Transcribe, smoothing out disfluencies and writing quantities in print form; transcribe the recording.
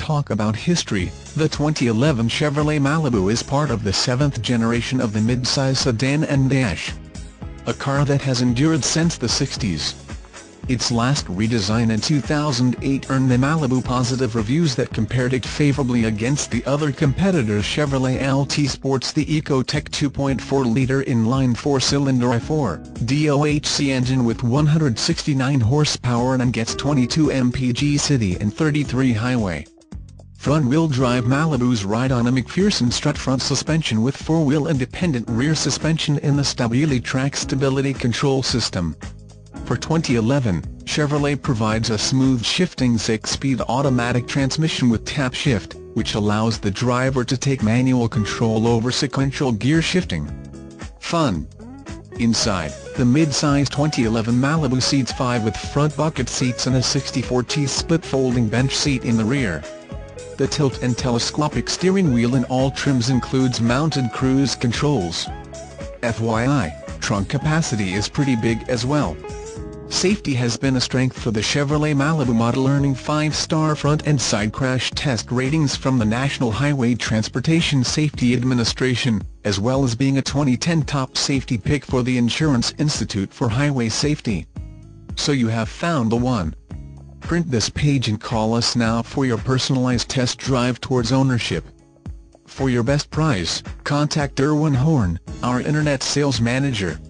talk about history, the 2011 Chevrolet Malibu is part of the 7th generation of the midsize sedan and dash. A car that has endured since the 60s. Its last redesign in 2008 earned the Malibu positive reviews that compared it favorably against the other competitors. Chevrolet LT sports the Ecotec 2.4-litre inline four-cylinder i4 DOHC engine with 169 horsepower and gets 22 mpg city and 33 highway. Front-wheel drive Malibus ride on a McPherson strut front suspension with four-wheel independent rear suspension in the StabiliTrak stability control system. For 2011, Chevrolet provides a smooth shifting 6-speed automatic transmission with tap shift, which allows the driver to take manual control over sequential gear shifting. Fun. Inside, the mid-size 2011 Malibu seats 5 with front bucket seats and a 64T split folding bench seat in the rear. The tilt and telescopic steering wheel in all trims includes mounted cruise controls. FYI, trunk capacity is pretty big as well. Safety has been a strength for the Chevrolet Malibu model, earning 5-star front and side crash test ratings from the National Highway Transportation Safety Administration, as well as being a 2010 top safety pick for the Insurance Institute for Highway Safety. So you have found the one. Print this page and call us now for your personalized test drive towards ownership. For your best price, contact Erwin Horn, our Internet Sales Manager.